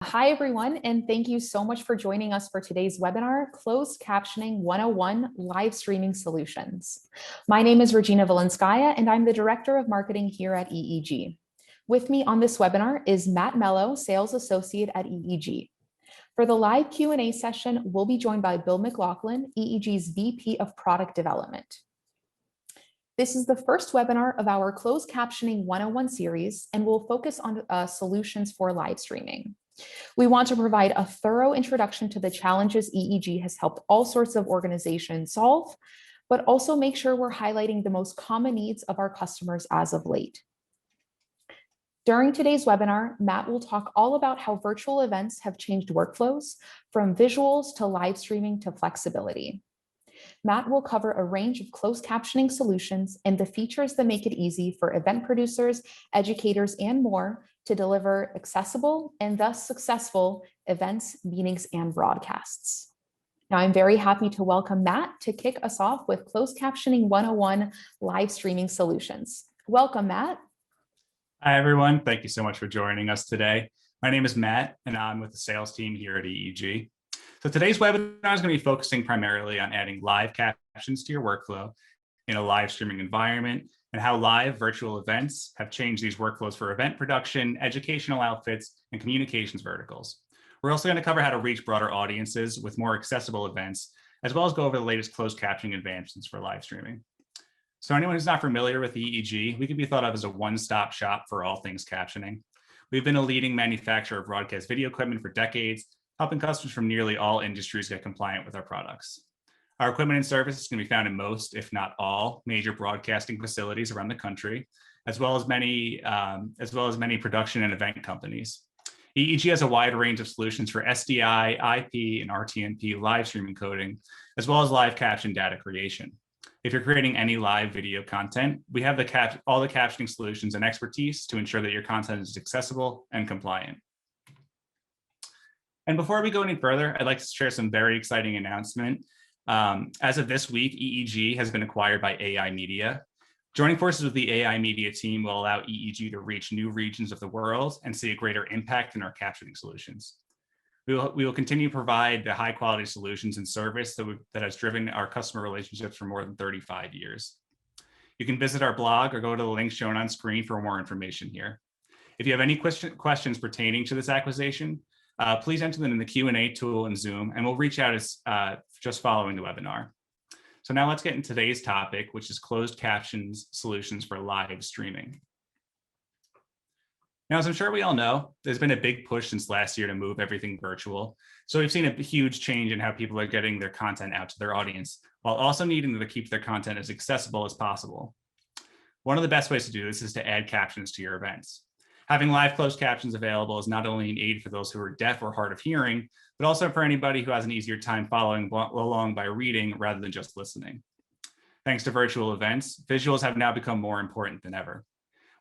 Hi, everyone, and thank you so much for joining us for today's webinar, Closed Captioning 101 Live Streaming Solutions. My name is Regina Valenskaya, and I'm the Director of Marketing here at EEG. With me on this webinar is Matt Mello, Sales Associate at EEG. For the live Q&A session, we'll be joined by Bill McLaughlin, EEG's VP of Product Development. This is the first webinar of our Closed Captioning 101 series, and we'll focus on solutions for live streaming. We want to provide a thorough introduction to the challenges EEG has helped all sorts of organizations solve, but also make sure we're highlighting the most common needs of our customers as of late. During today's webinar, Matt will talk all about how virtual events have changed workflows, from visuals to live streaming to flexibility. Matt will cover a range of closed captioning solutions and the features that make it easy for event producers, educators, and more to deliver accessible and thus successful events, meetings, and broadcasts. Now, I'm very happy to welcome Matt to kick us off with Closed Captioning 101 Live Streaming Solutions. Welcome, Matt. Hi, everyone. Thank you so much for joining us today. My name is Matt, and I'm with the sales team here at EEG. So today's webinar is going to be focusing primarily on adding live captions to your workflow in a live streaming environment and how live virtual events have changed these workflows for event production, educational outfits, and communications verticals. We're also going to cover how to reach broader audiences with more accessible events, as well as go over the latest closed captioning advancements for live streaming. So anyone who's not familiar with EEG, we can be thought of as a one-stop shop for all things captioning. We've been a leading manufacturer of broadcast video equipment for decades, helping customers from nearly all industries get compliant with our products. Our equipment and services can be found in most, if not all, major broadcasting facilities around the country, as well as many production and event companies. EEG has a wide range of solutions for SDI, IP, and RTMP live stream encoding, as well as live caption data creation. If you're creating any live video content, we have all the captioning solutions and expertise to ensure that your content is accessible and compliant. And before we go any further, I'd like to share some very exciting announcement. As of this week, EEG has been acquired by AI Media. Joining forces with the AI Media team will allow EEG to reach new regions of the world and see a greater impact in our captioning solutions. We will continue to provide the high quality solutions and service that has driven our customer relationships for more than 35 years. You can visit our blog or go to the link shown on screen for more information here. If you have any questions pertaining to this acquisition, please enter them in the Q&A tool in Zoom, and we'll reach out just following the webinar. So now let's get into today's topic, which is closed captions solutions for live streaming. Now, as I'm sure we all know, there's been a big push since last year to move everything virtual. So we've seen a huge change in how people are getting their content out to their audience, while also needing to keep their content as accessible as possible. One of the best ways to do this is to add captions to your events. Having live closed captions available is not only an aid for those who are deaf or hard of hearing, but also for anybody who has an easier time following along by reading rather than just listening. Thanks to virtual events, visuals have now become more important than ever.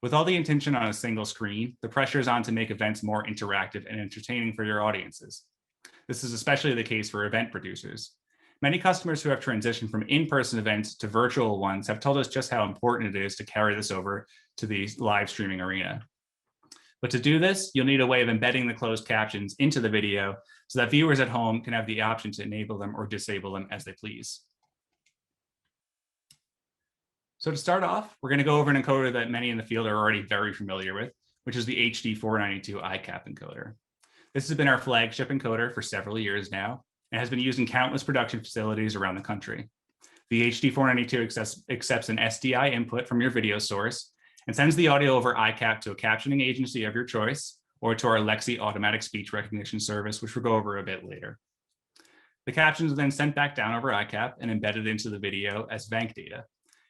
With all the attention on a single screen, the pressure is on to make events more interactive and entertaining for your audiences. This is especially the case for event producers. Many customers who have transitioned from in-person events to virtual ones have told us just how important it is to carry this over to the live streaming arena. But to do this, you'll need a way of embedding the closed captions into the video so that viewers at home can have the option to enable them or disable them as they please. So to start off, we're going to go over an encoder that many in the field are already very familiar with, which is the HD492 ICAP encoder. This has been our flagship encoder for several years now and has been used in countless production facilities around the country. The HD492 accepts an SDI input from your video source and sends the audio over ICAP to a captioning agency of your choice or to our Lexi automatic speech recognition service, which we'll go over a bit later. The captions are then sent back down over ICAP and embedded into the video as VANC data.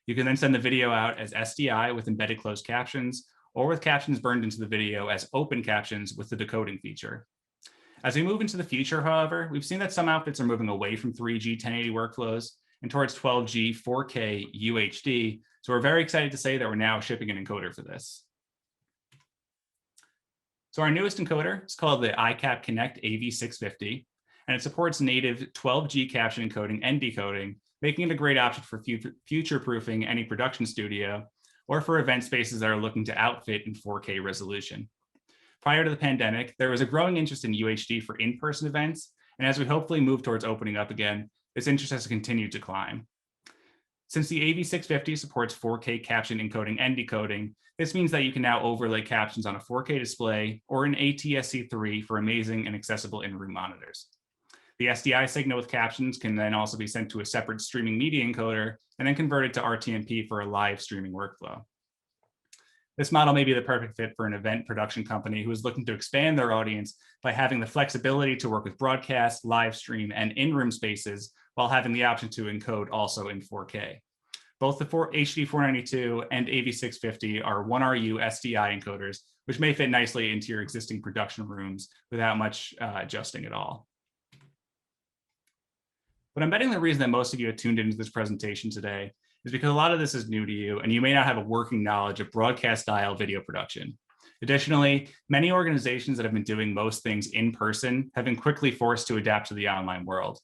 You can then send the video out as SDI with embedded closed captions or with captions burned into the video as open captions with the decoding feature. As we move into the future, however, we've seen that some outfits are moving away from 3G 1080 workflows and towards 12G 4K UHD. So we're very excited to say that we're now shipping an encoder for this. So our newest encoder is called the ICAP Connect AV650, and it supports native 12G caption encoding and decoding, making it a great option for future-proofing any production studio or for event spaces that are looking to outfit in 4K resolution. Prior to the pandemic, there was a growing interest in UHD for in-person events, and as we hopefully move towards opening up again, this interest has continued to climb. Since the AV650 supports 4K caption encoding and decoding, this means that you can now overlay captions on a 4K display or an ATSC3 for amazing and accessible in-room monitors. The SDI signal with captions can then also be sent to a separate streaming media encoder and then converted to RTMP for a live streaming workflow. This model may be the perfect fit for an event production company who is looking to expand their audience by having the flexibility to work with broadcast, live stream, and in-room spaces while having the option to encode also in 4K. Both the HD 492 and AV650 are 1RU SDI encoders, which may fit nicely into your existing production rooms without much adjusting at all. But I'm betting the reason that most of you have tuned into this presentation today is because a lot of this is new to you and you may not have a working knowledge of broadcast style video production. Additionally, many organizations that have been doing most things in person have been quickly forced to adapt to the online world.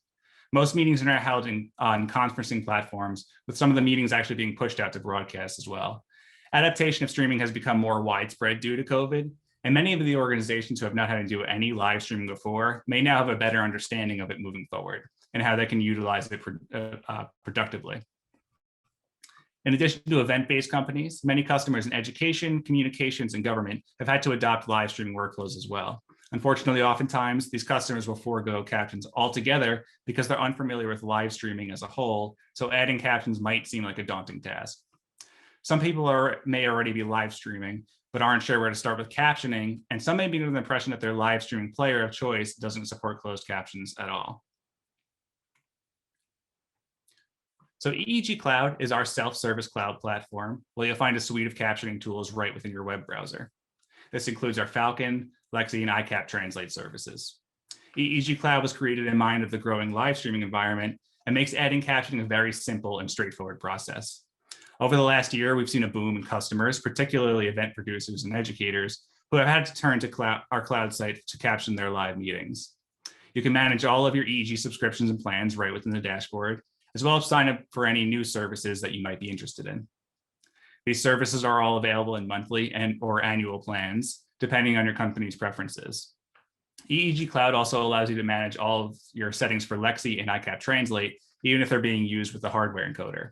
Most meetings are now held on conferencing platforms, with some of the meetings actually being pushed out to broadcast as well. Adaptation of streaming has become more widespread due to COVID, and many of the organizations who have not had to do any live streaming before may now have a better understanding of it moving forward and how they can utilize it productively. In addition to event-based companies, many customers in education, communications, and government have had to adopt live streaming workflows as well. Unfortunately, oftentimes, these customers will forego captions altogether because they're unfamiliar with live streaming as a whole, so adding captions might seem like a daunting task. Some people may already be live streaming, but aren't sure where to start with captioning, and some may be under the impression that their live streaming player of choice doesn't support closed captions at all. So EEG Cloud is our self-service cloud platform where you'll find a suite of captioning tools right within your web browser. This includes our Falcon, Lexi, and iCap Translate services. EEG Cloud was created in mind of the growing live streaming environment and makes adding captioning a very simple and straightforward process. Over the last year, we've seen a boom in customers, particularly event producers and educators, who have had to turn to our cloud site to caption their live meetings. You can manage all of your EEG subscriptions and plans right within the dashboard, as well as sign up for any new services that you might be interested in. These services are all available in monthly or annual plans, depending on your company's preferences. EEG Cloud also allows you to manage all of your settings for Lexi and iCap Translate, even if they're being used with the hardware encoder.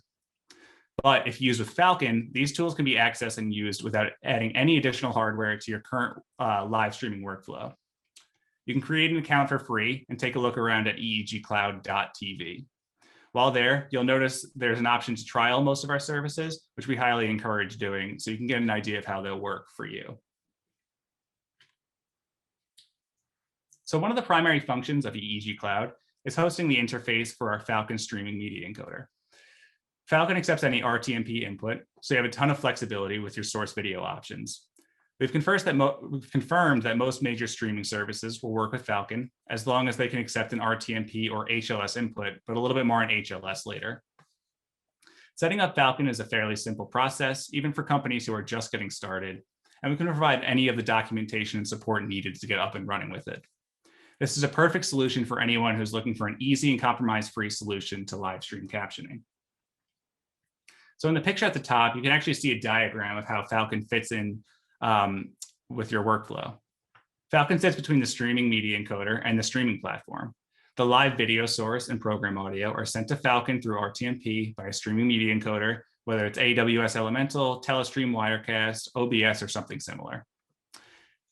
But if used with Falcon, these tools can be accessed and used without adding any additional hardware to your current live streaming workflow. You can create an account for free and take a look around at eegcloud.tv. While there, you'll notice there's an option to trial most of our services, which we highly encourage doing, so you can get an idea of how they'll work for you. So one of the primary functions of EEG Cloud is hosting the interface for our Falcon streaming media encoder. Falcon accepts any RTMP input, so you have a ton of flexibility with your source video options. We've confirmed that most major streaming services will work with Falcon as long as they can accept an RTMP or HLS input, but a little bit more on HLS later. Setting up Falcon is a fairly simple process, even for companies who are just getting started, and we can provide any of the documentation and support needed to get up and running with it. This is a perfect solution for anyone who's looking for an easy and compromise-free solution to live stream captioning. So in the picture at the top, you can actually see a diagram of how Falcon fits in with your workflow. Falcon sits between the streaming media encoder and the streaming platform. The live video source and program audio are sent to Falcon through RTMP by a streaming media encoder, whether it's AWS Elemental, Telestream Wirecast, OBS, or something similar.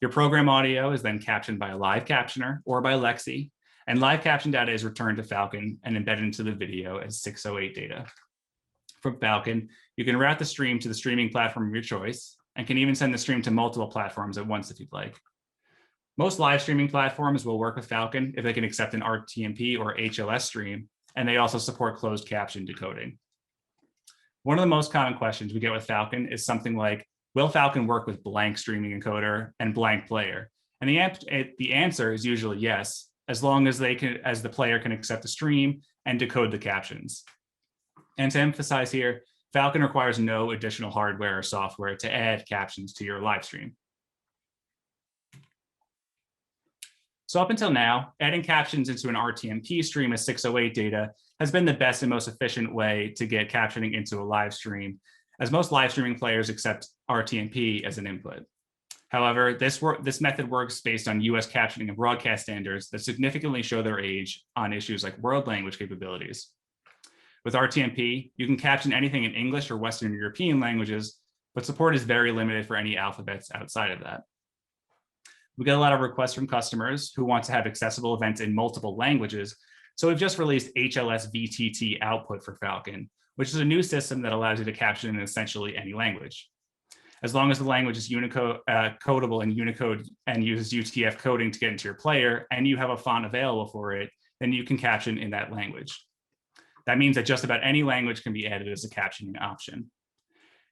Your program audio is then captioned by a live captioner or by Lexi, and live caption data is returned to Falcon and embedded into the video as 608 data. From Falcon, you can route the stream to the streaming platform of your choice, and can even send the stream to multiple platforms at once if you'd like. Most live streaming platforms will work with Falcon if they can accept an RTMP or HLS stream, and they also support closed caption decoding. One of the most common questions we get with Falcon is something like, will Falcon work with blank streaming encoder and blank player? And the answer is usually yes, as long as the player can accept the stream and decode the captions. And to emphasize here, Falcon requires no additional hardware or software to add captions to your live stream. So up until now, adding captions into an RTMP stream as 608 data has been the best and most efficient way to get captioning into a live stream, as most live streaming players accept RTMP as an input. However, this method works based on US captioning and broadcast standards that significantly show their age on issues like world language capabilities. With RTMP, you can caption anything in English or Western European languages, but support is very limited for any alphabets outside of that. We get a lot of requests from customers who want to have accessible events in multiple languages, so we've just released HLS VTT output for Falcon, which is a new system that allows you to caption in essentially any language. As long as the language is codable in Unicode and uses UTF coding to get into your player, and you have a font available for it, then you can caption in that language. That means that just about any language can be added as a captioning option.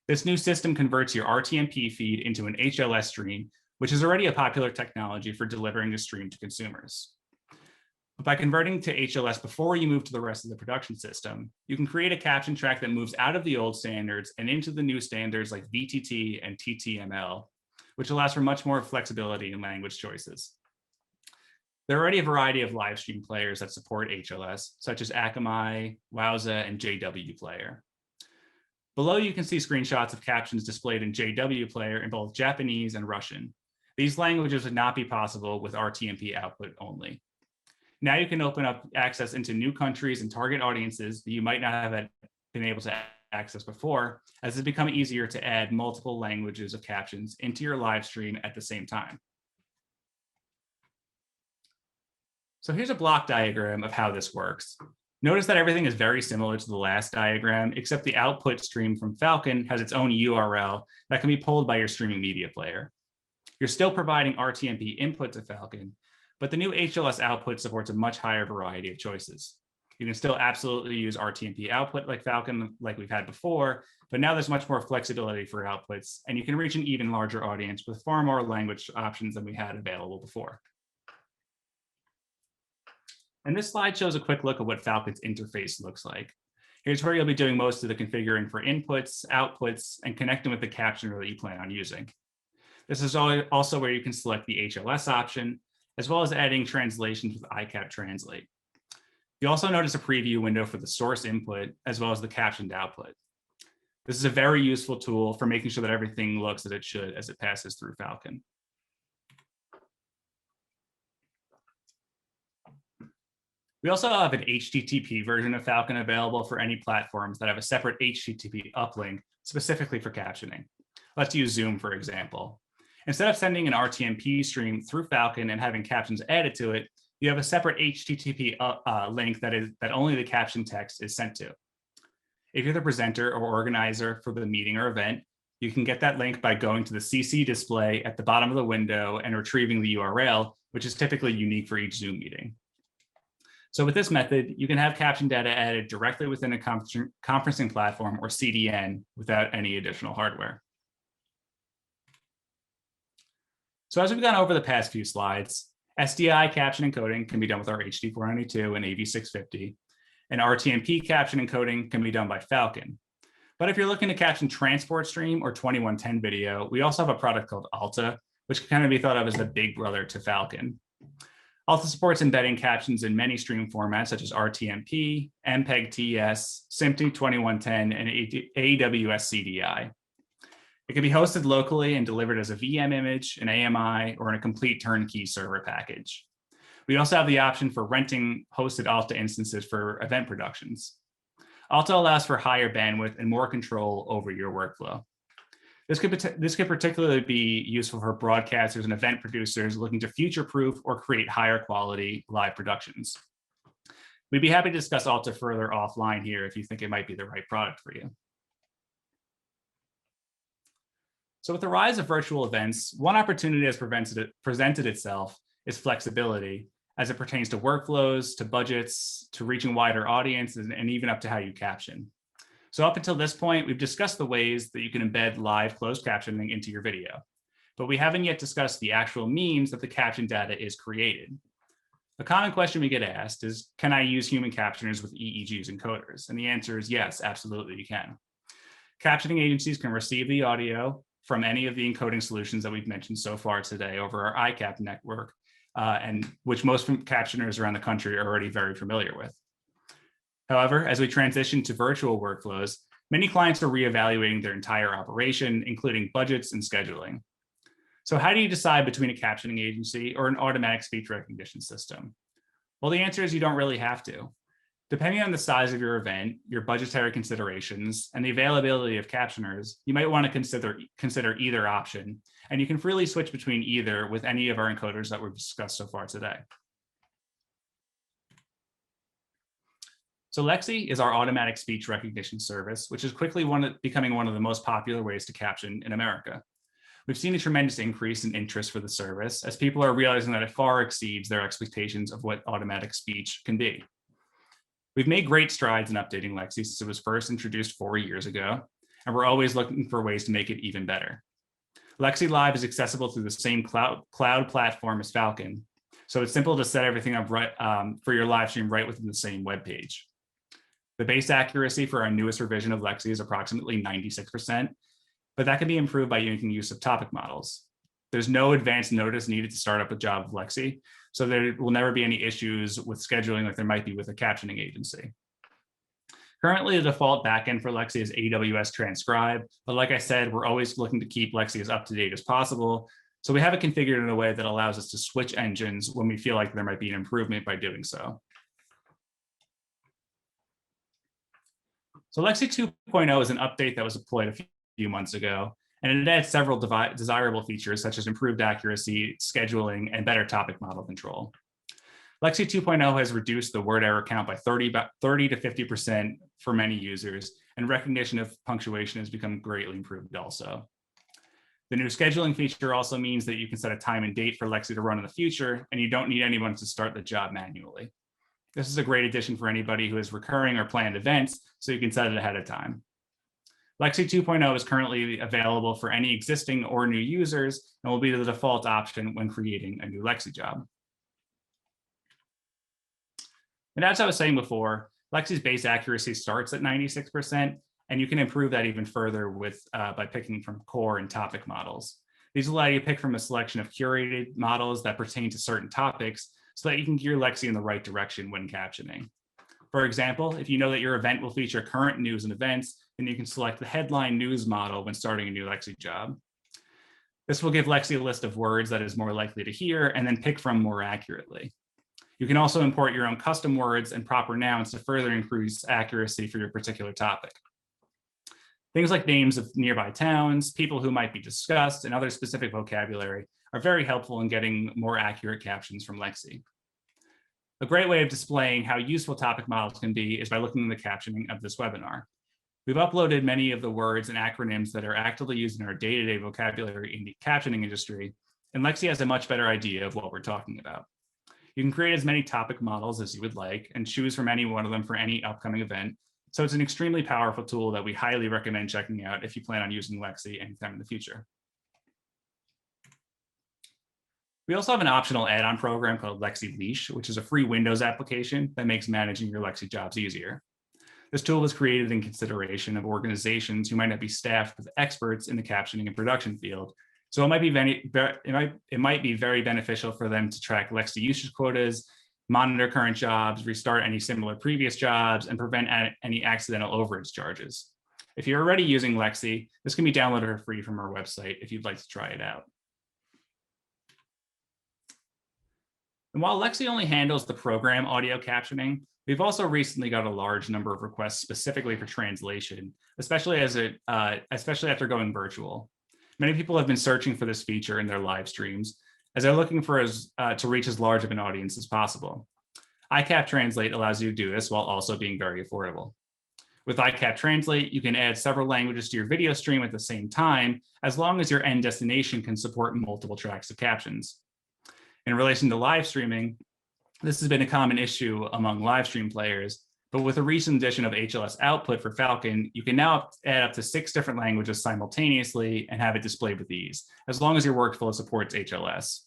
This new system converts your RTMP feed into an HLS stream, which is already a popular technology for delivering a stream to consumers. But by converting to HLS before you move to the rest of the production system, you can create a caption track that moves out of the old standards and into the new standards like VTT and TTML, which allows for much more flexibility in language choices. There are already a variety of live stream players that support HLS, such as Akamai, Wowza, and JW Player. Below, you can see screenshots of captions displayed in JW Player in both Japanese and Russian. These languages would not be possible with RTMP output only. Now you can open up access into new countries and target audiences that you might not have been able to access before, as it's become easier to add multiple languages of captions into your live stream at the same time. So here's a block diagram of how this works. Notice that everything is very similar to the last diagram, except the output stream from Falcon has its own URL that can be pulled by your streaming media player. You're still providing RTMP input to Falcon, but the new HLS output supports a much higher variety of choices. You can still absolutely use RTMP output like Falcon, like we've had before, but now there's much more flexibility for outputs, and you can reach an even larger audience with far more language options than we had available before. And this slide shows a quick look at what Falcon's interface looks like. Here's where you'll be doing most of the configuring for inputs, outputs, and connecting with the captioner that you plan on using. This is also where you can select the HLS option, as well as adding translations with iCap Translate. You also notice a preview window for the source input, as well as the captioned output. This is a very useful tool for making sure that everything looks as it should as it passes through Falcon. We also have an HTTP version of Falcon available for any platforms that have a separate HTTP uplink specifically for captioning. Let's use Zoom, for example. Instead of sending an RTMP stream through Falcon and having captions added to it, you have a separate HTTP link that only the caption text is sent to. If you're the presenter or organizer for the meeting or event, you can get that link by going to the CC display at the bottom of the window and retrieving the URL, which is typically unique for each Zoom meeting. So with this method, you can have caption data added directly within a conferencing platform or CDN without any additional hardware. So as we've gone over the past few slides, SDI caption encoding can be done with our HD492 and AV650, and RTMP caption encoding can be done by Falcon. But if you're looking to caption transport stream or 2110 video, we also have a product called Alta, which can kind of be thought of as the big brother to Falcon. Alta supports embedding captions in many stream formats such as RTMP, MPEG-TS, SMPTE 2110, and AWS CDI. It can be hosted locally and delivered as a VM image, an AMI, or in a complete turnkey server package. We also have the option for renting hosted Alta instances for event productions. Alta allows for higher bandwidth and more control over your workflow. This could particularly be useful for broadcasters and event producers looking to future-proof or create higher quality live productions. We'd be happy to discuss Alta further offline here if you think it might be the right product for you. So with the rise of virtual events, one opportunity that's presented itself is flexibility as it pertains to workflows, to budgets, to reaching wider audiences, and even up to how you caption. So up until this point, we've discussed the ways that you can embed live closed captioning into your video, but we haven't yet discussed the actual means that the caption data is created. A common question we get asked is, can I use human captioners with EEGs and coders? And the answer is yes, absolutely you can. Captioning agencies can receive the audio from any of the encoding solutions that we've mentioned so far today over our iCap network, and which most captioners around the country are already very familiar with. However, as we transition to virtual workflows, many clients are reevaluating their entire operation, including budgets and scheduling. So how do you decide between a captioning agency or an automatic speech recognition system? Well, the answer is you don't really have to. Depending on the size of your event, your budgetary considerations, and the availability of captioners, you might want to consider either option, and you can freely switch between either with any of our encoders that we've discussed so far today. So Lexi is our automatic speech recognition service, which is quickly becoming one of the most popular ways to caption in America. We've seen a tremendous increase in interest for the service as people are realizing that it far exceeds their expectations of what automatic speech can be. We've made great strides in updating Lexi since it was first introduced 4 years ago, and we're always looking for ways to make it even better. Lexi Live is accessible through the same cloud platform as Falcon, so it's simple to set everything up right for your live stream right within the same web page. The base accuracy for our newest revision of Lexi is approximately 96%, but that can be improved by making use of topic models. There's no advanced notice needed to start up a job of Lexi, so there will never be any issues with scheduling like there might be with a captioning agency. Currently, the default backend for Lexi is AWS Transcribe, but like I said, we're always looking to keep Lexi as up to date as possible. So we have it configured in a way that allows us to switch engines when we feel like there might be an improvement by doing so. So Lexi 2.0 is an update that was deployed a few months ago, and it adds several desirable features such as improved accuracy, scheduling, and better topic model control. Lexi 2.0 has reduced the word error count by 30 to 50% for many users, and recognition of punctuation has become greatly improved also. The new scheduling feature also means that you can set a time and date for Lexi to run in the future, and you don't need anyone to start the job manually. This is a great addition for anybody who has recurring or planned events, so you can set it ahead of time. Lexi 2.0 is currently available for any existing or new users and will be the default option when creating a new Lexi job. And as I was saying before, Lexi's base accuracy starts at 96%, and you can improve that even further by picking from core and topic models. These allow you to pick from a selection of curated models that pertain to certain topics so that you can gear Lexi in the right direction when captioning. For example, if you know that your event will feature current news and events, then you can select the headline news model when starting a new Lexi job. This will give Lexi a list of words that is more likely to hear and then pick from more accurately. You can also import your own custom words and proper nouns to further increase accuracy for your particular topic. Things like names of nearby towns, people who might be discussed, and other specific vocabulary are very helpful in getting more accurate captions from Lexi. A great way of displaying how useful topic models can be is by looking at the captioning of this webinar. We've uploaded many of the words and acronyms that are actively used in our day-to-day vocabulary in the captioning industry, and Lexi has a much better idea of what we're talking about. You can create as many topic models as you would like and choose from any one of them for any upcoming event. So it's an extremely powerful tool that we highly recommend checking out if you plan on using Lexi anytime in the future. We also have an optional add-on program called Lexi Leash, which is a free Windows application that makes managing your Lexi jobs easier. This tool was created in consideration of organizations who might not be staffed with experts in the captioning and production field. So it might be very beneficial for them to track Lexi usage quotas, monitor current jobs, restart any similar previous jobs, and prevent any accidental overage charges. If you're already using Lexi, this can be downloaded for free from our website if you'd like to try it out. And while Lexi only handles the program audio captioning, we've also recently got a large number of requests specifically for translation, especially after going virtual. Many people have been searching for this feature in their live streams as they're looking for to reach as large of an audience as possible. iCap Translate allows you to do this while also being very affordable. With iCap Translate, you can add several languages to your video stream at the same time, as long as your end destination can support multiple tracks of captions. In relation to live streaming, this has been a common issue among live stream players, but with a recent addition of HLS output for Falcon, you can now add up to 6 different languages simultaneously and have it displayed with ease, as long as your workflow supports HLS.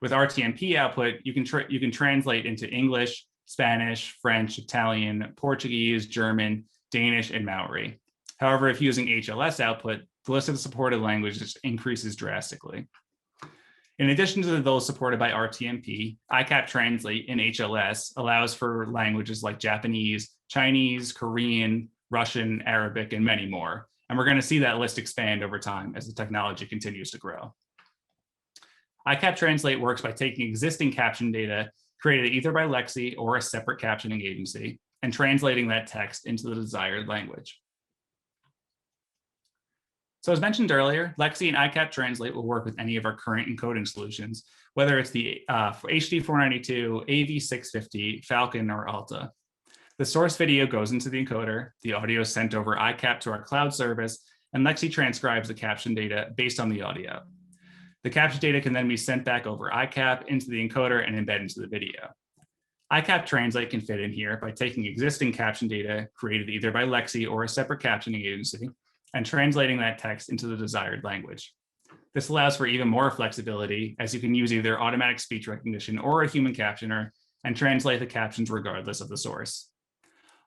With RTMP output, you can translate into English, Spanish, French, Italian, Portuguese, German, Danish, and Maori. However, if using HLS output, the list of supported languages increases drastically. In addition to those supported by RTMP, iCap Translate in HLS allows for languages like Japanese, Chinese, Korean, Russian, Arabic, and many more. And we're going to see that list expand over time as the technology continues to grow. iCap Translate works by taking existing caption data created either by Lexi or a separate captioning agency and translating that text into the desired language. So as mentioned earlier, Lexi and iCap Translate will work with any of our current encoding solutions, whether it's the HD492, AV650, Falcon, or Alta. The source video goes into the encoder, the audio is sent over iCap to our cloud service, and Lexi transcribes the caption data based on the audio. The caption data can then be sent back over iCap into the encoder and embed into the video. iCap Translate can fit in here by taking existing caption data created either by Lexi or a separate captioning agency and translating that text into the desired language. This allows for even more flexibility, as you can use either automatic speech recognition or a human captioner and translate the captions regardless of the source.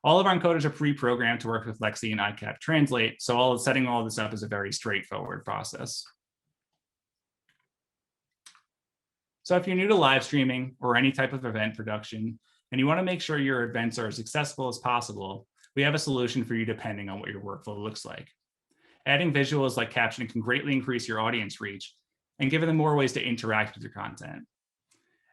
All of our encoders are pre-programmed to work with Lexi and iCap Translate, so setting all this up is a very straightforward process. So if you're new to live streaming or any type of event production, and you want to make sure your events are as accessible as possible, we have a solution for you depending on what your workflow looks like. Adding visuals like captioning can greatly increase your audience reach and give them more ways to interact with your content.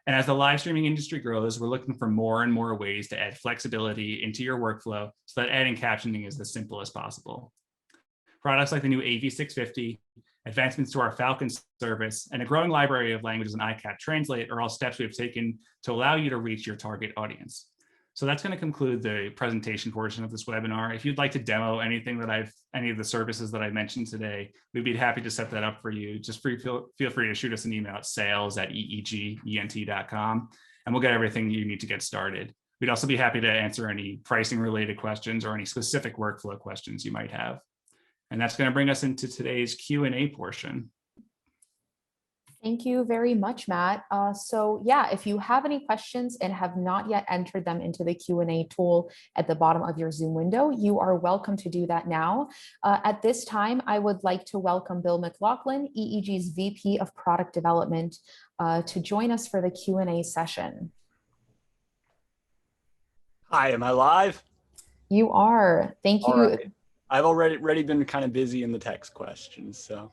And as the live streaming industry grows, we're looking for more and more ways to add flexibility into your workflow so that adding captioning is as simple as possible. Products like the new AV650, advancements to our Falcon service, and a growing library of languages in iCap Translate are all steps we have taken to allow you to reach your target audience. So that's going to conclude the presentation portion of this webinar. If you'd like to demo anything that any of the services that I mentioned today, we'd be happy to set that up for you. Just feel free to shoot us an email at sales@eegent.com, and we'll get everything you need to get started. We'd also be happy to answer any pricing related questions or any specific workflow questions you might have. And that's going to bring us into today's Q&A portion. Thank you very much, Matt. So yeah, if you have any questions and have not yet entered them into the Q&A tool at the bottom of your Zoom window, you are welcome to do that now. At this time, I would like to welcome Bill McLaughlin, EEG's VP of Product Development, to join us for the Q&A session. Hi, am I live? You are. Thank you. Right. I've already been kind of busy in the text questions, so.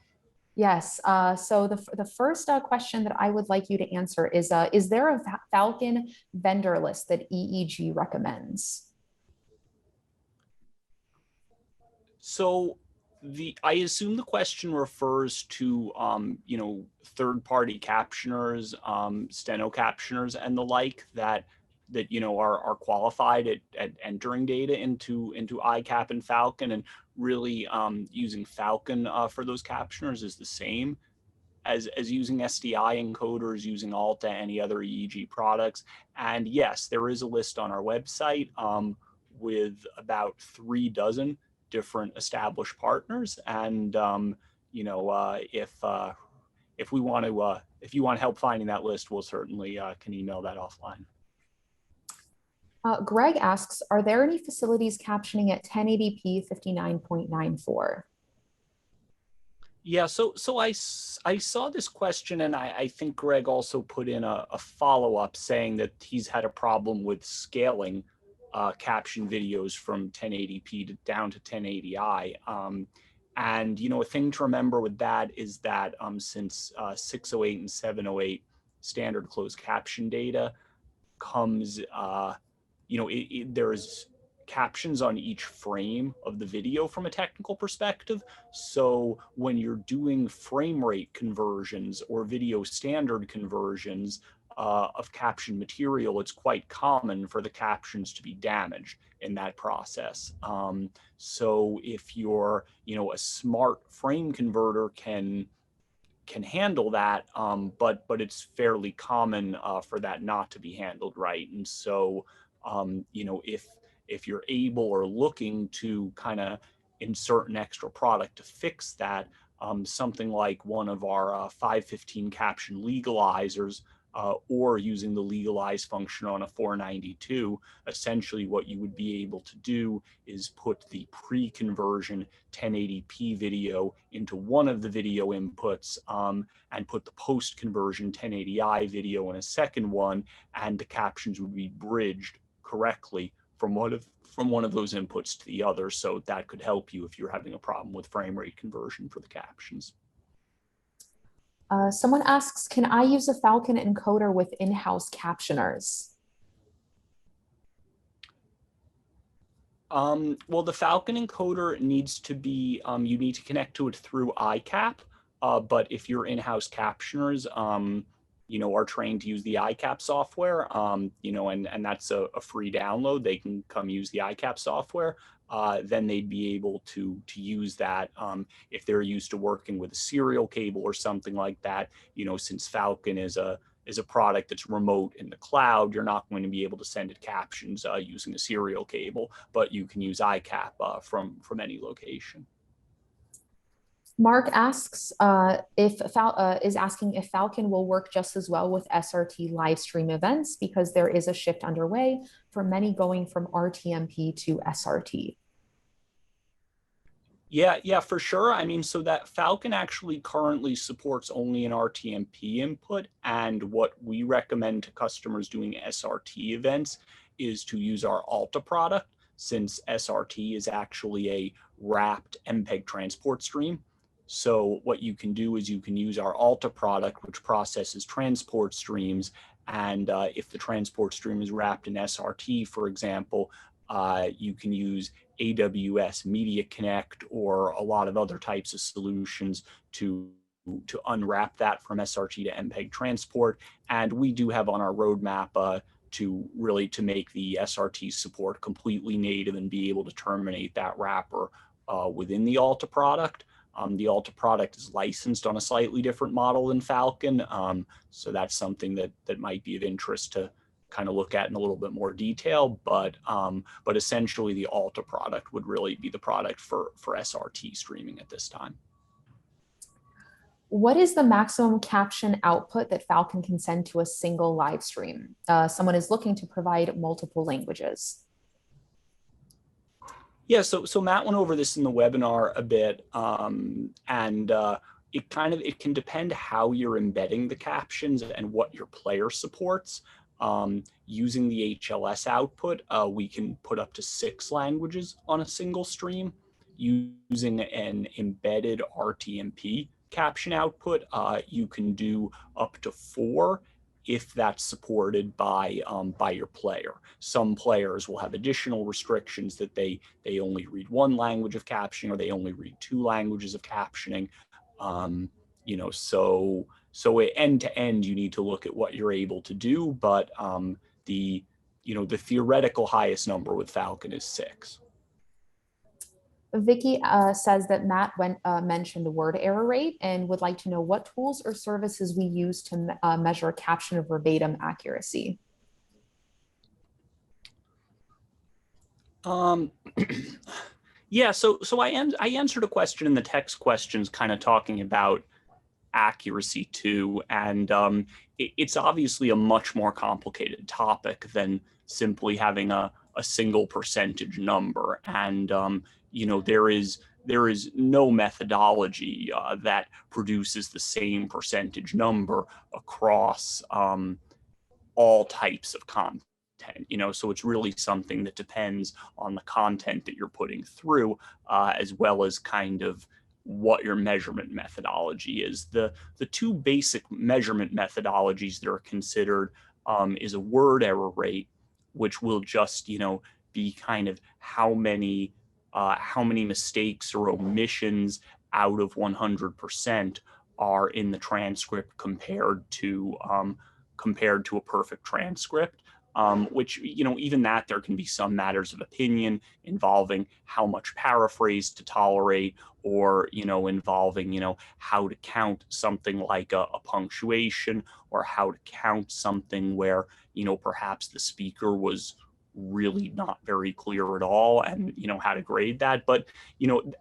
Yes. So the first question that I would like you to answer is there a Falcon vendor list that EEG recommends? So I assume the question refers to third-party captioners, steno captioners, and the like that are qualified at entering data into iCap and Falcon, and really using Falcon for those captioners is the same as using SDI encoders, using Alta, any other EEG products. And yes, there is a list on our website with about 3 dozen different established partners. And if you want help finding that list, we'll certainly can email that offline. Greg asks, are there any facilities captioning at 1080p 59.94? Yeah, so I saw this question, and I think Greg also put in a follow-up saying that he's had a problem with scaling caption videos from 1080p down to 1080i. And a thing to remember with that is that since 608 and 708 standard closed caption data comes, there's captions on each frame of the video from a technical perspective. So when you're doing frame rate conversions or video standard conversions of caption material, it's quite common for the captions to be damaged in that process. So if you're, a smart frame converter can handle that, but it's fairly common for that not to be handled right. And so, if you're able or looking to kind of insert an extra product to fix that, something like one of our 515 caption legalizers, or using the legalize function on a 492, essentially what you would be able to do is put the pre-conversion 1080p video into one of the video inputs, and put the post-conversion 1080i video in a second one, and the captions would be bridged correctly from one of those inputs to the other. So that could help you if you're having a problem with frame rate conversion for the captions. Someone asks, can I use a Falcon encoder with in-house captioners? Well, the Falcon encoder needs to be, you need to connect to it through iCap. But if your in-house captioners, are trained to use the iCap software, and that's a free download, they can come use the iCap software. Then they'd be able to use that if they're used to working with a serial cable or something like that. Since Falcon is a product that's remote in the cloud, you're not going to be able to send it captions using a serial cable, but you can use iCap from any location. Mark asks is asking if Falcon will work just as well with SRT live stream events, because there is a shift underway for many going from RTMP to SRT. Yeah, for sure. I mean, so that Falcon actually currently supports only an RTMP input. And what we recommend to customers doing SRT events is to use our Alta product, since SRT is actually a wrapped MPEG transport stream. So what you can do is you can use our Alta product, which processes transport streams. And if the transport stream is wrapped in SRT, for example, you can use AWS Media Connect or a lot of other types of solutions to unwrap that from SRT to MPEG transport. And we do have on our roadmap to make the SRT support completely native and be able to terminate that wrapper within the Alta product. The Alta product is licensed on a slightly different model than Falcon, so that's something that might be of interest to kind of look at in a little bit more detail. But essentially, the Alta product would really be the product for SRT streaming at this time. What is the maximum caption output that Falcon can send to a single live stream? Someone is looking to provide multiple languages. Yeah, so Matt went over this in the webinar a bit, and it can depend how you're embedding the captions and what your player supports. Using the HLS output, we can put up to 6 languages on a single stream. Using an embedded RTMP caption output, you can do up to 4 if that's supported by your player. Some players will have additional restrictions that they only read 1 language of captioning, or they only read 2 languages of captioning. So end to end, you need to look at what you're able to do, but the theoretical highest number with Falcon is 6. Vicky says that Matt mentioned the word error rate and would like to know what tools or services we use to measure caption verbatim accuracy. Yeah, so I answered a question in the text questions, kind of talking about accuracy too, and it's obviously a much more complicated topic than simply having a single percentage number. And there is no methodology that produces the same percentage number across all types of content. So it's really something that depends on the content that you're putting through, as well as kind of what your measurement methodology is. The 2 basic measurement methodologies that are considered is a word error rate, which will just be kind of how many mistakes or omissions out of 100% are in the transcript compared to a perfect transcript. Which, even that, there can be some matters of opinion involving how much paraphrase to tolerate, or, involving, how to count something like a punctuation, or how to count something where, perhaps the speaker was really not very clear at all, and, how to grade that. But,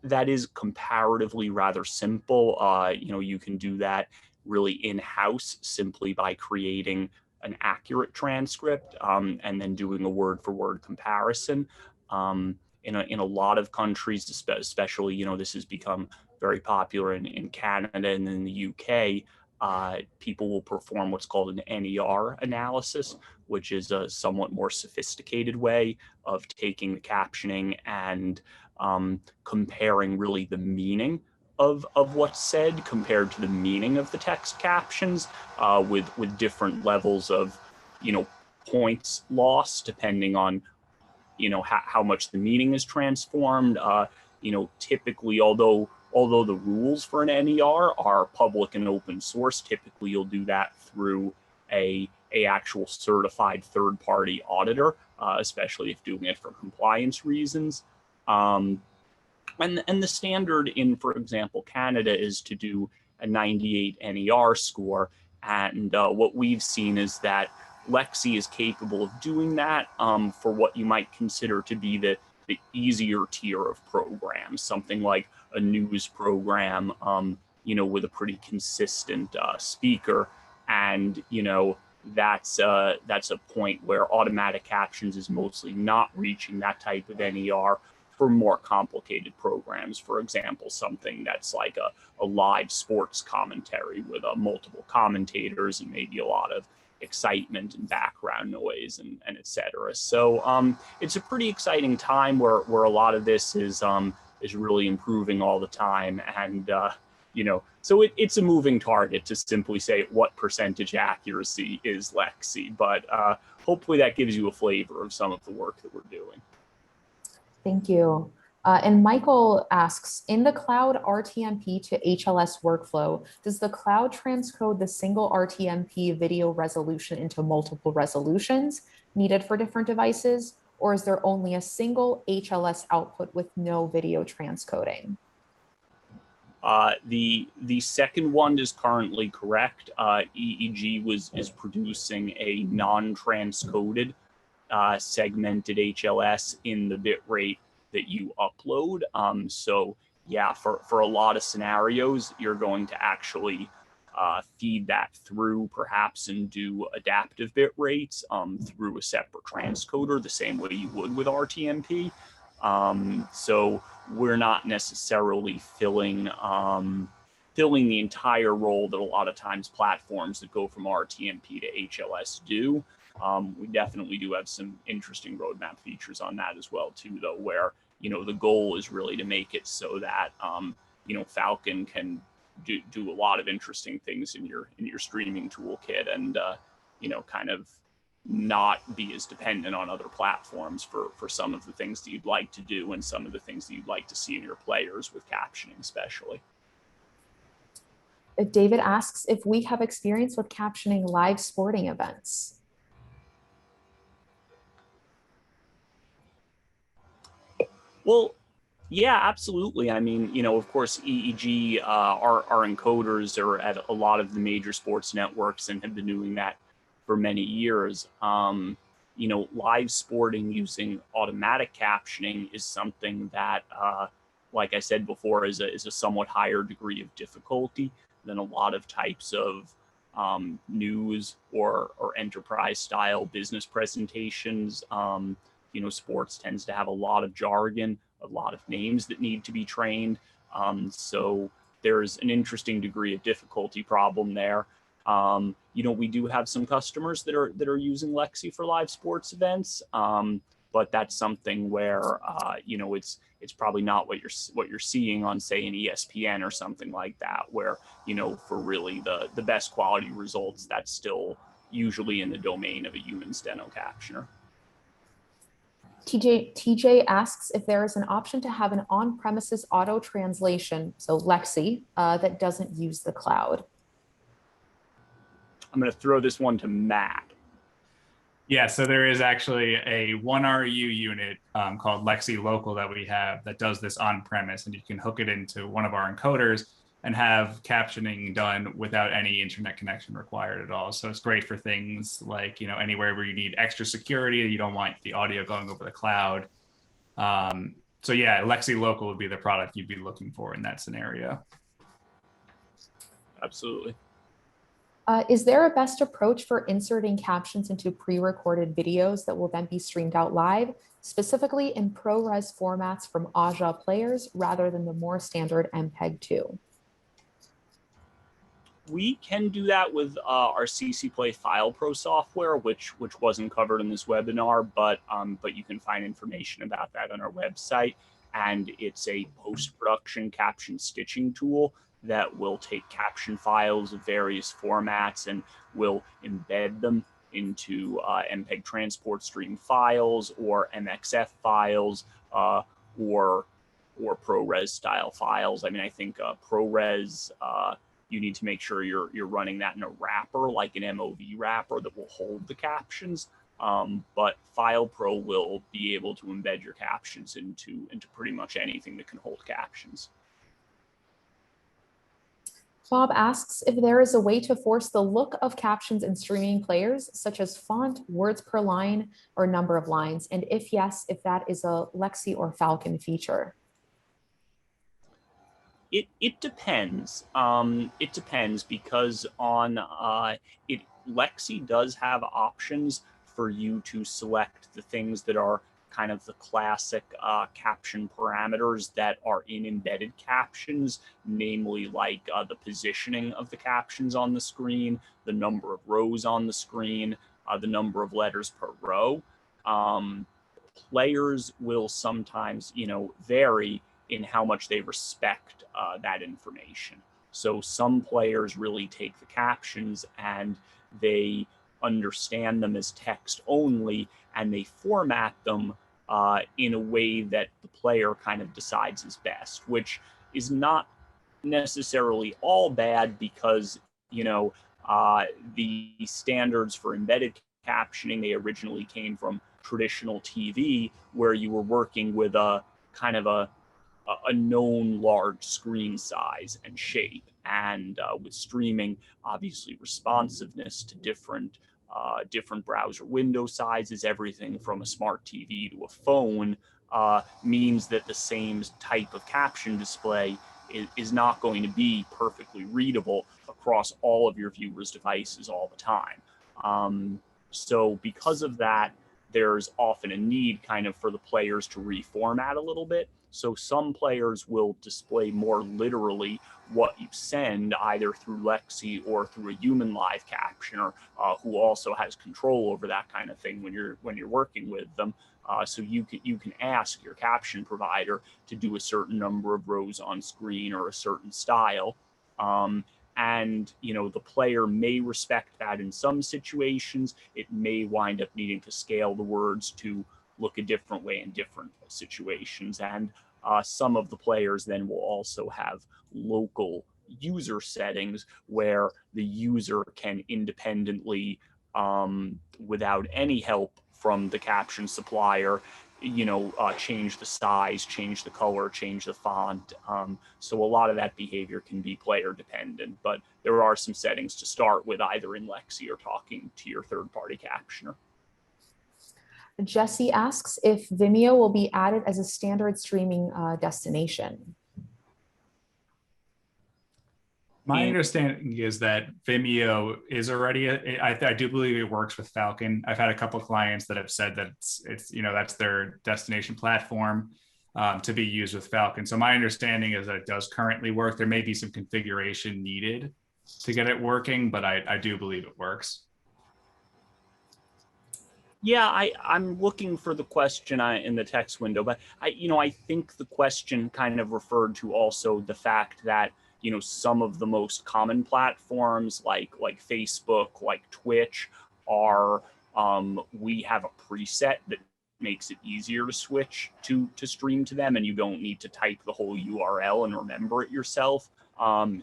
that is comparatively rather simple. You can do that really in-house simply by creating an accurate transcript and then doing a word-for-word comparison. In a lot of countries, especially, this has become very popular in Canada and in the UK, people will perform what's called an NER analysis, which is a somewhat more sophisticated way of taking the captioning and comparing really the meaning of what's said compared to the meaning of the text captions, with different levels of, points lost depending on, how much the meaning is transformed. Typically, although the rules for an NER are public and open source, typically you'll do that through a actual certified third-party auditor, especially if doing it for compliance reasons. And the standard in, for example, Canada is to do a 98 NER score. And what we've seen is that Lexi is capable of doing that for what you might consider to be the easier tier of programs, something like a news program, with a pretty consistent speaker. And, that's a point where automatic captions is mostly not reaching that type of NER for more complicated programs. For example, something that's like a live sports commentary with multiple commentators and maybe a lot of excitement and background noise and et cetera. So it's a pretty exciting time where a lot of this is really improving all the time. And, so it's a moving target to simply say what percentage accuracy is Lexi, but hopefully that gives you a flavor of some of the work that we're doing. Thank you. And Michael asks, in the cloud RTMP to HLS workflow, does the cloud transcode the single RTMP video resolution into multiple resolutions needed for different devices? Or is there only a single HLS output with no video transcoding? The second one is currently correct. EEG is producing a non-transcoded segmented HLS in the bit rate that you upload. So yeah, for a lot of scenarios, you're going to actually feed that through perhaps and do adaptive bit rates through a separate transcoder, the same way you would with RTMP. So we're not necessarily filling the entire role that a lot of times platforms that go from RTMP to HLS do. We definitely do have some interesting roadmap features on that as well too, though, where, the goal is really to make it so that, Falcon can do a lot of interesting things in your streaming toolkit and, kind of not be as dependent on other platforms for some of the things that you'd like to do and some of the things that you'd like to see in your players with captioning especially. David asks if we have experience with captioning live sporting events. Well, yeah, absolutely. I mean, of course, EEG, our encoders are at a lot of the major sports networks and have been doing that for many years. Live sporting using automatic captioning is something that, like I said before, is a somewhat higher degree of difficulty than a lot of types of news or enterprise style business presentations. Sports tends to have a lot of jargon, a lot of names that need to be trained. So there's an interesting degree of difficulty problem there. We do have some customers that are using Lexi for live sports events, but that's something where it's probably not what you're seeing on, say, an ESPN or something like that, where for really the best quality results, that's still usually in the domain of a human steno captioner. TJ asks if there is an option to have an on-premises auto translation, so Lexi, that doesn't use the cloud. I'm going to throw this one to Matt. Yeah, so there is actually a 1RU unit called Lexi Local that we have that does this on-premise, and you can hook it into one of our encoders and have captioning done without any internet connection required at all. So it's great for things like, anywhere where you need extra security, you don't want the audio going over the cloud. So yeah, Lexi Local would be the product you'd be looking for in that scenario. Absolutely. Is there a best approach for inserting captions into pre-recorded videos that will then be streamed out live, specifically in ProRes formats from Aja players rather than the more standard MPEG-2? We can do that with our CCplay FilePro software, which wasn't covered in this webinar, but you can find information about that on our website. and it's a post-production caption stitching tool that will take caption files of various formats and will embed them into MPEG transport stream files or MXF files or ProRes style files. I mean, I think ProRes, you need to make sure you're running that in a wrapper, like an MOV wrapper that will hold the captions. But FilePro will be able to embed your captions into pretty much anything that can hold captions. Bob asks if there is a way to force the look of captions in streaming players, such as font, words per line, or number of lines, and if yes, if that is a Lexi or Falcon feature. It depends. It depends because on Lexi does have options for you to select the things that are kind of the classic caption parameters that are in embedded captions, namely like the positioning of the captions on the screen, the number of rows on the screen, the number of letters per row. Players will sometimes, vary in how much they respect that information. So some players really take the captions and they understand them as text only, and they format them in a way that the player kind of decides is best, which is not necessarily all bad because, the standards for embedded captioning, they originally came from traditional TV, where you were working with a kind of a known large screen size and shape. And with streaming, obviously responsiveness to different browser window sizes, everything from a smart TV to a phone, means that the same type of caption display is not going to be perfectly readable across all of your viewers' devices all the time. So because of that, there's often a need kind of for the players to reformat a little bit. So some players will display more literally what you send, either through Lexi or through a human live captioner who also has control over that kind of thing when you're working with them. So you can ask your caption provider to do a certain number of rows on screen or a certain style. And the player may respect that in some situations. It may wind up needing to scale the words to look a different way in different situations. And some of the players then will also have local user settings where the user can independently, without any help from the caption supplier, change the size, change the color, change the font. So a lot of that behavior can be player dependent, but there are some settings to start with, either in Lexi or talking to your third-party captioner. Jesse asks if Vimeo will be added as a standard streaming destination. My understanding is that Vimeo is already, I do believe it works with Falcon. I've had a couple of clients that have said that it's that's their destination platform to be used with Falcon. So my understanding is that it does currently work. There may be some configuration needed to get it working, but I do believe it works. Yeah, I'm looking for the question in the text window, but I think the question kind of referred to also the fact that some of the most common platforms like Facebook, like Twitch, are we have a preset that makes it easier to switch to stream to them, and you don't need to type the whole URL and remember it yourself.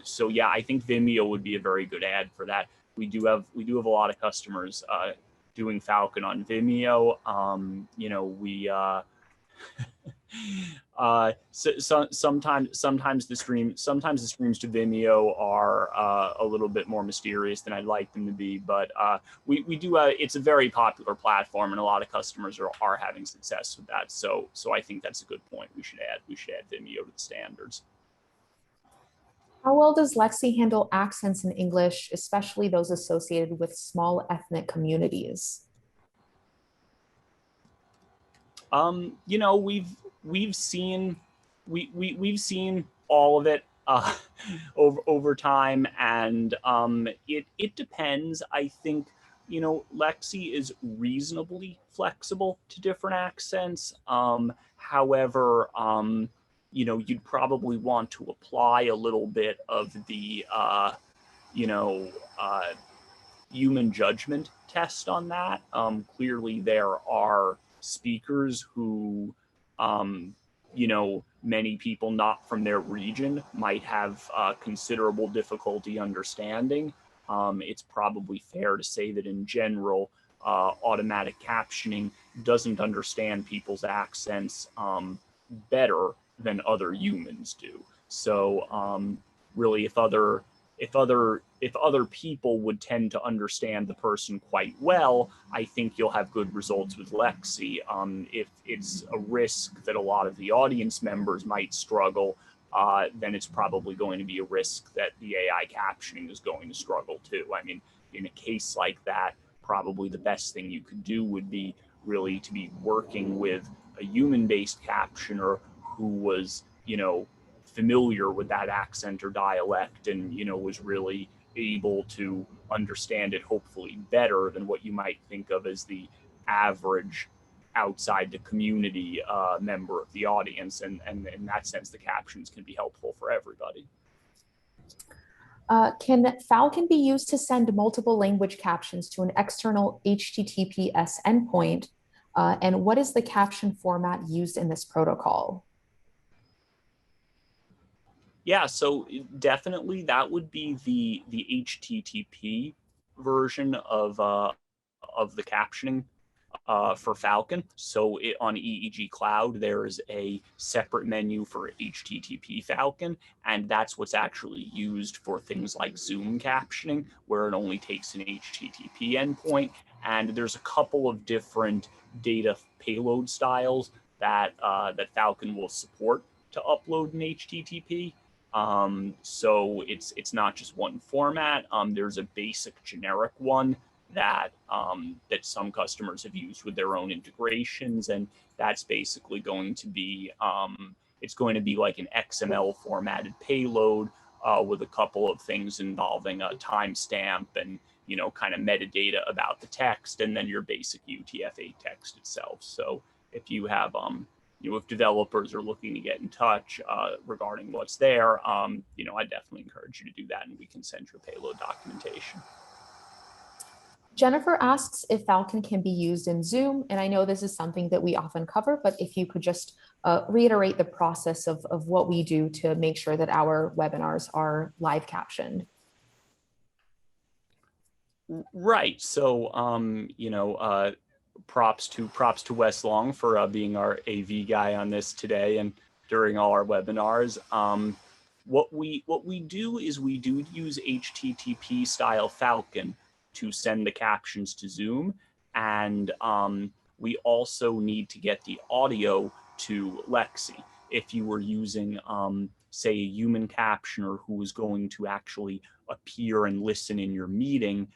So yeah, I think Vimeo would be a very good ad for that. We do have a lot of customers doing Falcon on Vimeo. Sometimes the streams to Vimeo are a little bit more mysterious than I'd like them to be, but we do it's a very popular platform, and a lot of customers are having success with that. So I think that's a good point. We should add Vimeo to the standards. How well does Lexi handle accents in English, especially those associated with small ethnic communities? We've seen all of it over time, and it depends. I think Lexi is reasonably flexible to different accents. However, you'd probably want to apply a little bit of the, you know, uh, human judgment test on that. Clearly, there are speakers who, many people not from their region might have considerable difficulty understanding. It's probably fair to say that in general, automatic captioning doesn't understand people's accents better than other humans do. So really, if other people would tend to understand the person quite well, I think you'll have good results with Lexi. If it's a risk that a lot of the audience members might struggle, then it's probably going to be a risk that the AI captioning is going to struggle too. I mean, in a case like that, probably the best thing you could do would be really to be working with a human-based captioner who was, familiar with that accent or dialect and, was really able to understand it hopefully better than what you might think of as the average outside the community member of the audience. And in that sense, the captions can be helpful for everybody. Can Falcon be used to send multiple language captions to an external HTTPS endpoint? And what is the caption format used in this protocol? Yeah, so definitely that would be the HTTP version of the captioning for Falcon. So on EEG Cloud, there is a separate menu for HTTP Falcon, and that's what's actually used for things like Zoom captioning, where it only takes an HTTP endpoint. And there's a couple of different data payload styles that that Falcon will support to upload in HTTP. So it's not just one format. There's a basic generic one that that some customers have used with their own integrations, and that's basically going to be it's going to be like an XML formatted payload with a couple of things involving a timestamp and kind of metadata about the text, and then your basic UTF-8 text itself. So if you have if developers are looking to get in touch regarding what's there, I definitely encourage you to do that, and we can send you a payload documentation. Jennifer asks if Falcon can be used in Zoom. And I know this is something that we often cover, but if you could just reiterate the process of what we do to make sure that our webinars are live captioned. Right. So, props to Wes Long for being our AV guy on this today and during all our webinars. What we do is we do use HTTP style Falcon to send the captions to Zoom, and we also need to get the audio to Lexi. If you were using, say, a human captioner who was going to actually appear and listen in your meeting,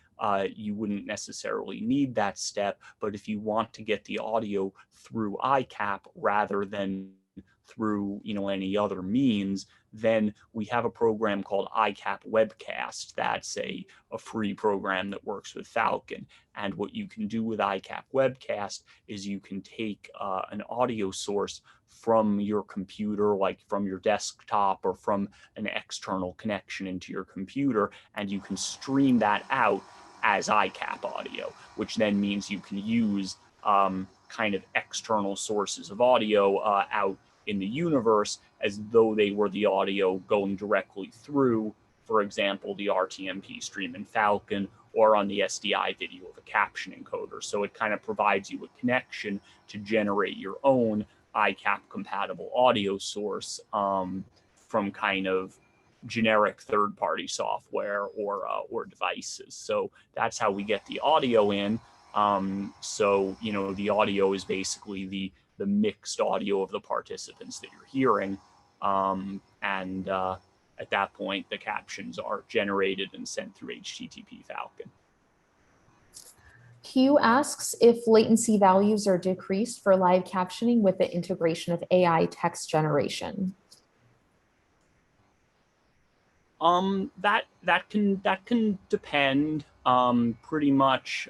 you wouldn't necessarily need that step. But if you want to get the audio through ICAP rather than through any other means, then we have a program called ICAP Webcast. That's a free program that works with Falcon. And what you can do with ICAP Webcast is you can take an audio source from your computer, like from your desktop or from an external connection into your computer, and you can stream that out as ICAP audio, which then means you can use kind of external sources of audio out in the universe as though they were the audio going directly through, for example, the RTMP stream in Falcon or on the SDI video of a caption encoder. So it kind of provides you a connection to generate your own ICAP compatible audio source from kind of generic third-party software or devices. So that's how we get the audio in. So the audio is basically the mixed audio of the participants that you're hearing, and at that point the captions are generated and sent through HTTP Falcon. Q asks if latency values are decreased for live captioning with the integration of AI text generation. That can depend. pretty much,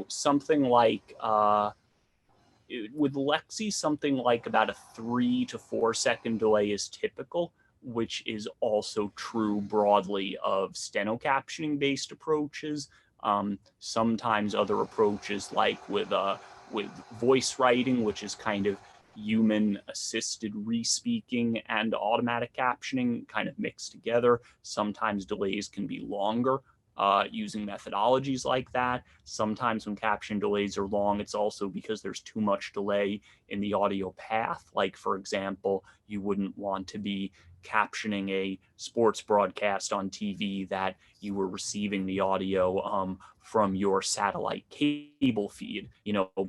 something like, with Lexi, something like about a 3 to 4 second delay is typical, which is also true broadly of steno captioning based approaches. Sometimes other approaches like with voice writing, which is kind of human assisted re-speaking and automatic captioning kind of mixed together. Sometimes delays can be longer using methodologies like that. Sometimes when caption delays are long, it's also because there's too much delay in the audio path. Like, for example, you wouldn't want to be captioning a sports broadcast on TV that you were receiving the audio from your satellite cable feed,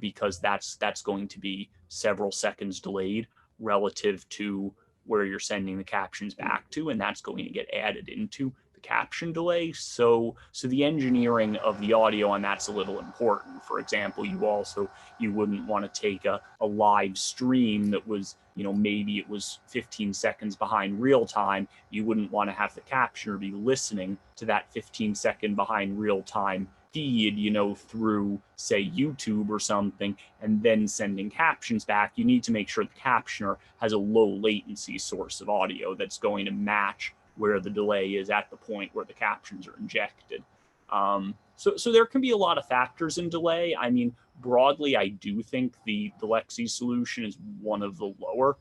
because that's going to be several seconds delayed relative to where you're sending the captions back to, and that's going to get added into the caption delay. So the engineering of the audio on that's a little important. For example, you wouldn't want to take a live stream that was, maybe it was 15 seconds behind real time. You wouldn't want to have the captioner be listening to that 15-second behind real time feed, through, say, YouTube or something, and then sending captions back. You need to make sure the captioner has a low latency source of audio that's going to match where the delay is at the point where the captions are injected. So there can be a lot of factors in delay. I mean, broadly, I do think the Lexi solution is one of the lower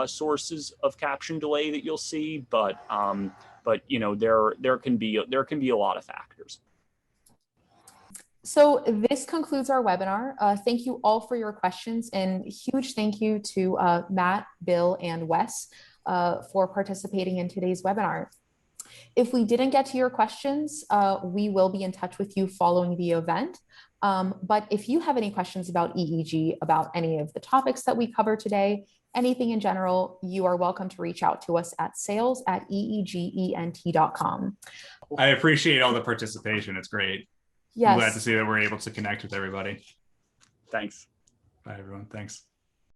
sources of caption delay that you'll see, but there can be a lot of factors. So this concludes our webinar. Thank you all for your questions, and huge thank you to Matt, Bill, and Wes for participating in today's webinar. If we didn't get to your questions, we will be in touch with you following the event. But if you have any questions about EEG, about any of the topics that we cover today, anything in general, you are welcome to reach out to us at sales@eegent.com. I appreciate all the participation. It's great. Yes. I'm glad to see that we're able to connect with everybody. Thanks. Bye, everyone. Thanks.